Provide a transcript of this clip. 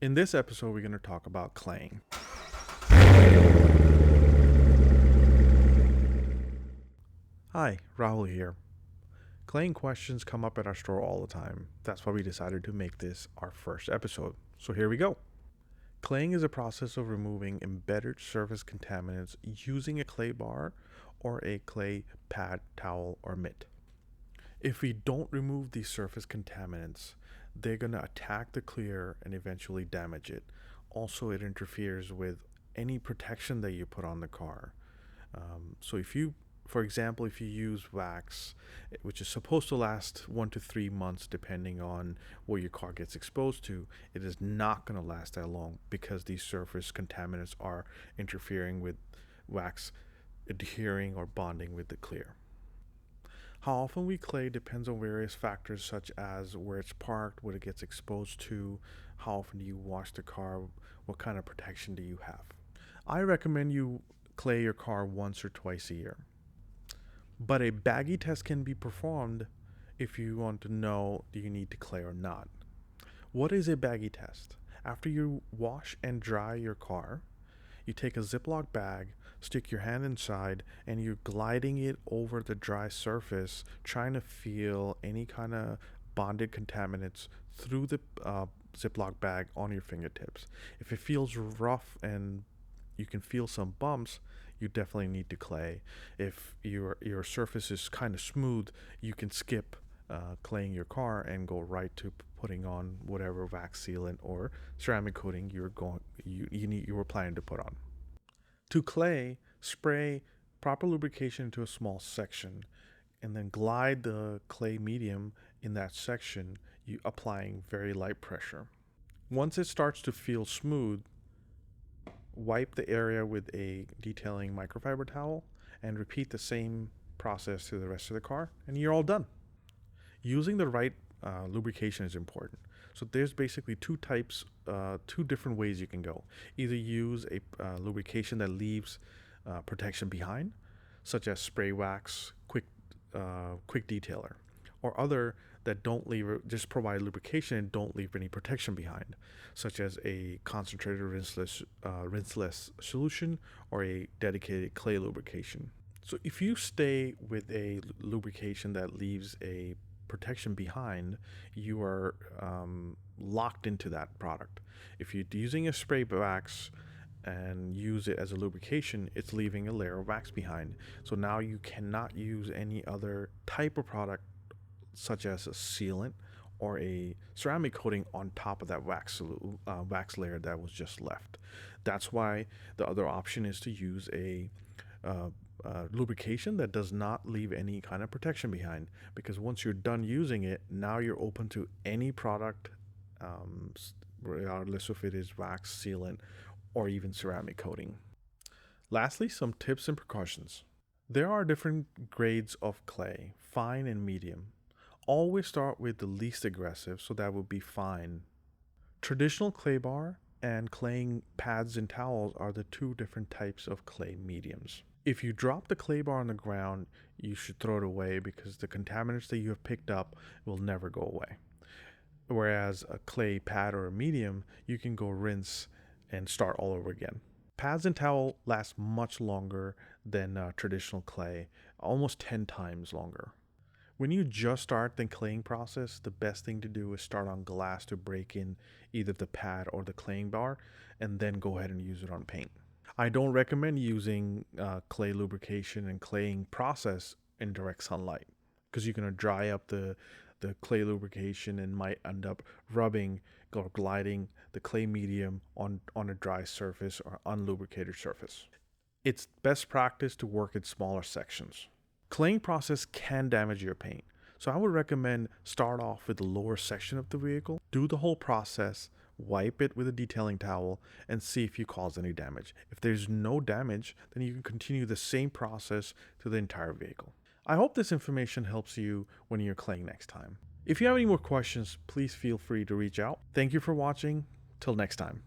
In this episode, we're going to talk about claying. Hi, Rahul here. Claying questions come up at our store all the time. That's why we decided to make this our first episode. So here we go. Claying is a process of removing embedded surface contaminants using a clay bar or a clay pad, towel, or mitt. If we don't remove these surface contaminants, they're going to attack the clear and eventually damage it. Also, it interferes with any protection that you put on the car. For example, if you use wax, which is supposed to last 1 to 3 months depending on what your car gets exposed to, it is not going to last that long because these surface contaminants are interfering with wax adhering or bonding with the clear. How often we clay depends on various factors such as where it's parked, what it gets exposed to, how often do you wash the car, what kind of protection do you have. I recommend you clay your car once or twice a year. But a baggy test can be performed if you want to know do you need to clay or not. What is a baggy test? After you wash and dry your car, you take a Ziploc bag, stick your hand inside, and you're gliding it over the dry surface, trying to feel any kind of bonded contaminants through the Ziploc bag on your fingertips. If it feels rough and you can feel some bumps, you definitely need to clay. If your surface is kind of smooth, you can skip claying your car and go right to putting on whatever wax sealant or ceramic coating you were planning to put on. To clay, spray proper lubrication into a small section and then glide the clay medium in that section, you applying very light pressure. Once it starts to feel smooth, wipe the area with a detailing microfiber towel and repeat the same process to the rest of the car, and you're all done. Using the right lubrication is important. So there's basically two different ways you can go. Either use a lubrication that leaves protection behind, such as spray wax, quick detailer, or other that don't leave, just provide lubrication and don't leave any protection behind, such as a concentrated rinseless solution or a dedicated clay lubrication. So if you stay with a lubrication that leaves a protection behind, you are locked into that product. If you're using a spray wax and use it as a lubrication, it's leaving a layer of wax behind. So now you cannot use any other type of product such as a sealant or a ceramic coating on top of that wax layer that was just left. That's why the other option is to use a lubrication that does not leave any kind of protection behind, because once you're done using it, now you're open to any product, regardless if it is wax, sealant, or even ceramic coating. Lastly, some tips and precautions. There are different grades of clay, fine and medium. Always start with the least aggressive, so that would be fine. Traditional clay bar and claying pads and towels are the two different types of clay mediums. If you drop the clay bar on the ground, you should throw it away because the contaminants that you have picked up will never go away. Whereas a clay pad or a medium, you can go rinse and start all over again. Pads and towel last much longer than traditional clay, almost 10 times longer. When you just start the claying process, the best thing to do is start on glass to break in either the pad or the claying bar, and then go ahead and use it on paint. I don't recommend using clay lubrication and claying process in direct sunlight, because you're going to dry up the clay lubrication and might end up rubbing or gliding the clay medium on a dry surface or unlubricated surface. It's best practice to work in smaller sections. Claying process can damage your paint, so I would recommend start off with the lower section of the vehicle, do the whole process, wipe it with a detailing towel, and see if you cause any damage. If there's no damage, then you can continue the same process to the entire vehicle. I hope this information helps you when you're claying next time. If you have any more questions, please feel free to reach out. Thank you for watching. Till next time.